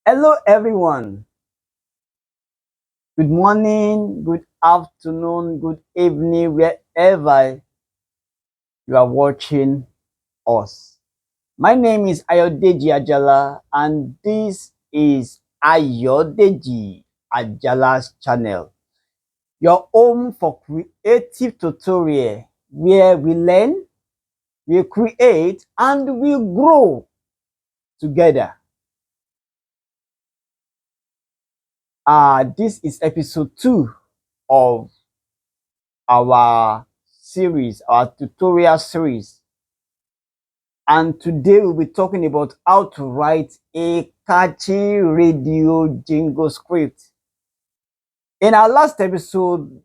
Hello, everyone. Good morning, good afternoon, good evening, wherever you are watching us. My name is Ayodeji Ajala, and this is Ayodeji Ajala's channel, your home for creative tutorial where we learn, we create, and we grow together. This is episode 2 of our series, our tutorial series. And today we'll be talking about how to write a catchy radio jingle script. In our last episode,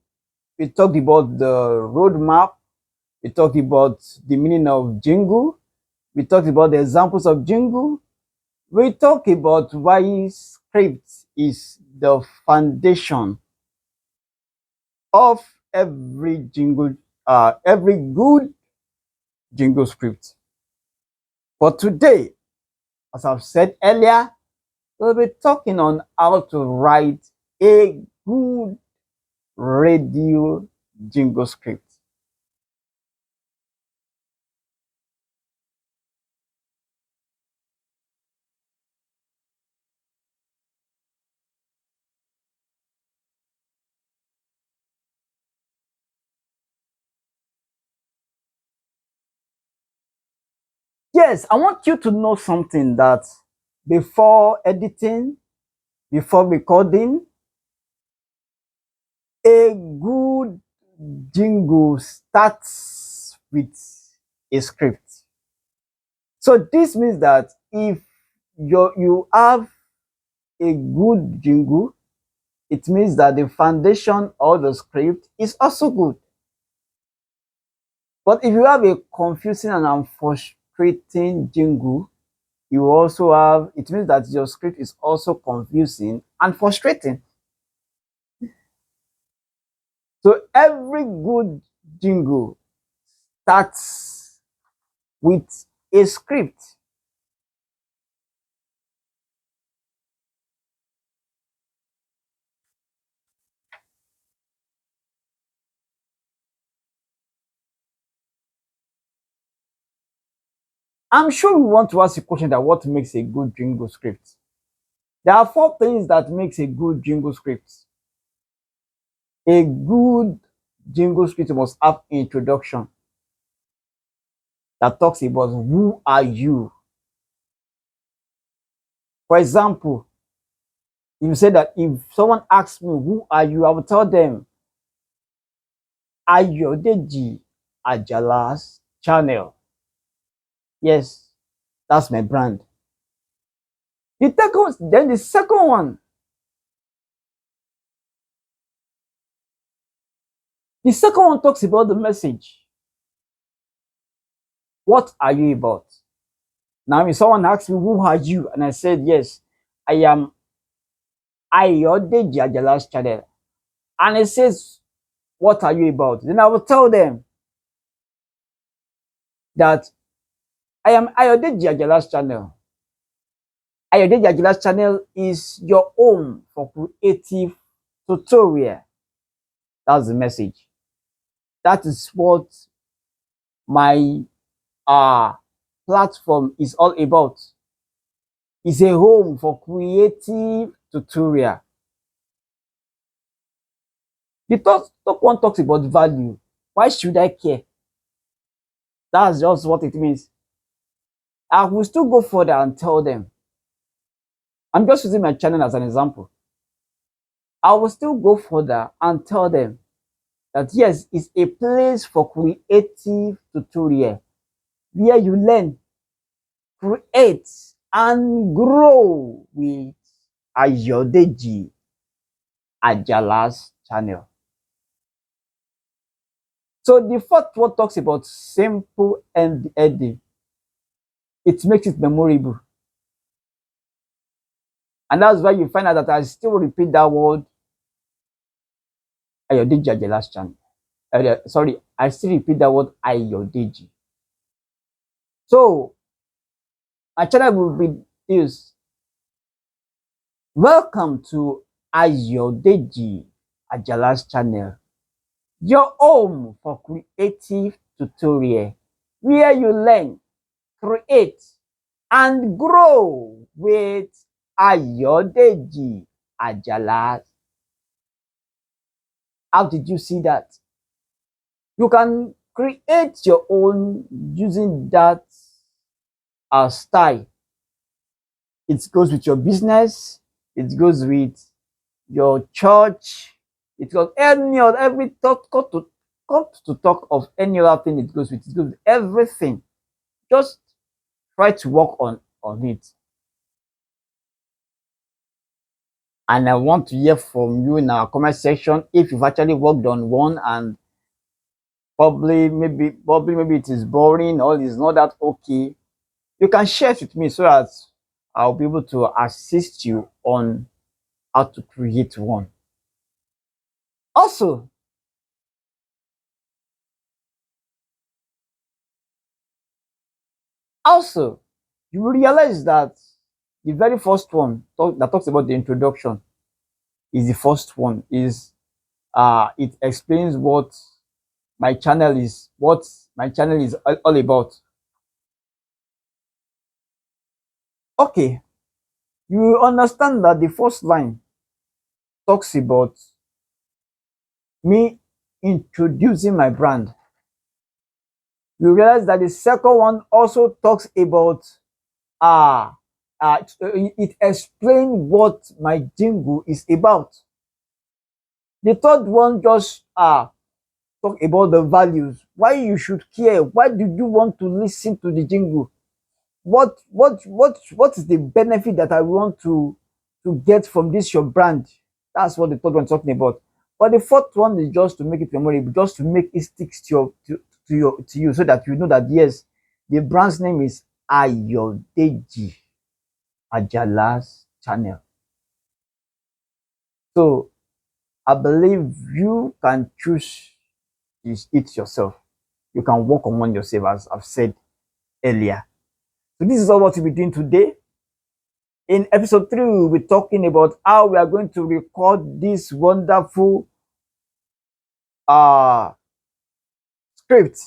we talked about the roadmap, we talked about the meaning of jingle, we talked about the examples of jingle, we talked about why script is the foundation of every good jingle script. But today, as I've said earlier, we'll be talking on how to write a good radio jingle script. Yes, I want you to know something that before editing, before recording, a good jingle starts with a script. So this means that if you have a good jingle, it means that the foundation of the script is also good. But if you have a confusing and frustrating jingle, you also have, it means that your script is also confusing and frustrating. So every good jingle starts with a script. I'm sure we want to ask a question that what makes a good jingle script? There are 4 things that makes a good jingle script. A good jingle script must have introduction that talks about who are you. For example, you say that if someone asks me who are you, I will tell them Ayodeji Ajala's Channel. Yes, that's my brand. Then the second one, talks about the message. What are you about? Now, if someone asks me who are you, and I said yes, I am Ayodeji Ajala's Channel, and it says what are you about, then I will tell them that I am Ayodeji Ajala's Channel. Ayodeji Ajala's Channel is your home for creative tutorial. That's the message. That is what my platform is all about. It's a home for creative tutorial. The top one talks about value. Why should I care? That's just what it means. I will still go further and tell them. I'm just using my channel as an example. I will still go further and tell them that yes, it's a place for creative tutorial where you learn, create, and grow with Ayodeji Ajala's Channel. So the fourth one talks about simple and ending. It makes it memorable. And that's why you find out that I still repeat that word, Ayodeji Ajala's Channel. Sorry, I still repeat that word, Ayodeji. So my channel will be this. Welcome to Ayodeji Ajala's channel, your home for creative tutorial, where you learn, create, and grow with Ayodeji Ajala. How did you see that? You can create your own using that style. It goes with your business, it goes with your church, it goes any other every thought got to talk of any other thing it goes with everything. Just try to work on it. And I want to hear from you in our comment section if you've actually worked on one and probably maybe it is boring or it's not that okay. You can share it with me so that I'll be able to assist you on how to create one. Also, also, you will realize that the very first one that talks about the introduction is the first one. Is it explains what my channel is all about. Okay, you will understand that the first line talks about me introducing my brand. You realize that the second one also talks about uh, it explains what my jingle is about. The third one just talk about the values, why you should care, why do you want to listen to the jingle, what is the benefit that I want to get from this your brand. That's what the third one is talking about. But the fourth one is just to make it memorable, just to make it stick to you, so that you know that yes, the brand's name is Ayodeji Ajala's channel. So I believe you can choose it yourself. You can work on one yourself, as I've said earlier. So this is all what we'll be doing today. In episode 3, we'll be talking about how we are going to record this wonderful uh, script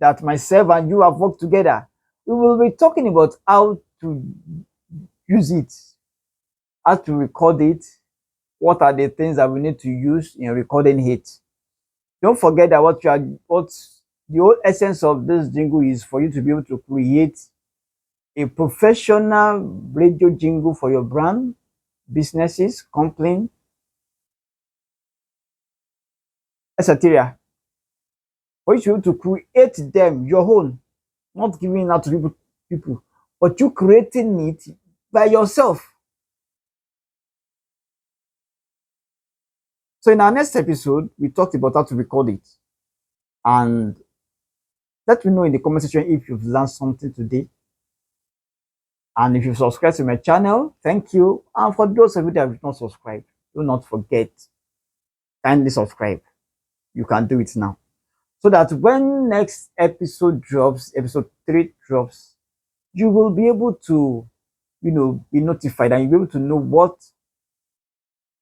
that myself and you have worked together. We will be talking about how to use it, how to record it, what are the things that we need to use in recording it. Don't forget that what the whole essence of this jingle is for you to be able to create a professional radio jingle for your brand, businesses, company, etc. For you to be able to create them your own, not giving it out to people, but you creating it by yourself. So in our next episode, we talked about how to record it. And let me know in the comment section if you've learned something today. And if you subscribe to my channel, thank you. And for those of you that have not subscribed, do not forget, kindly subscribe. You can do it now. So that when next episode drops, episode 3 drops, you will be able to, be notified and you'll be able to know what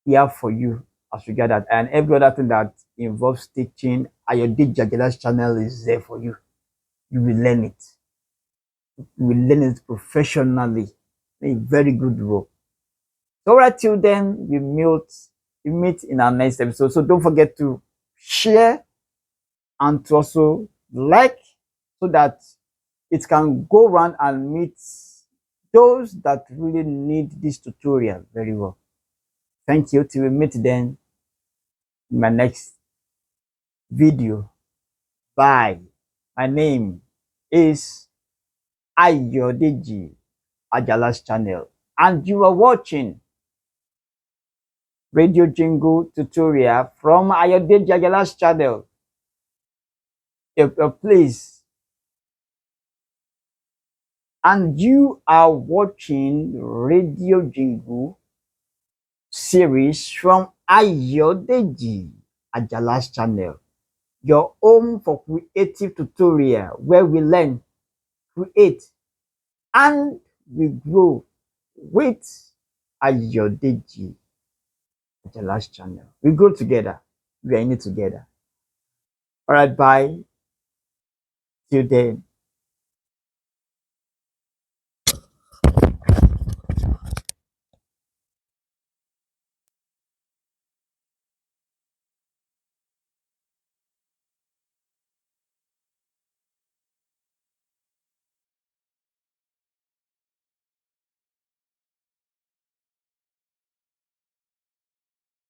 we have for you as regard that. And every other thing that involves teaching, Ayodeji Ajala's channel is there for you. You will learn it. You will learn it professionally. A very good role. So right till then, we meet in our next episode. So don't forget to share and to also like, so that it can go around and meet those that really need this tutorial very well. Thank you. Till we meet then in my next video. Bye. My name is Ayodeji Ajala's channel, and you are watching Radio Jingle tutorial from Ayodeji Ajala's channel. Please, and you are watching Radio Jingle series from Ayodeji Ajala's channel, your home for creative tutorial, where we learn, create, and we grow with Ayodeji Ajala's channel. We grow together. We are in it together. All right, bye. Till then.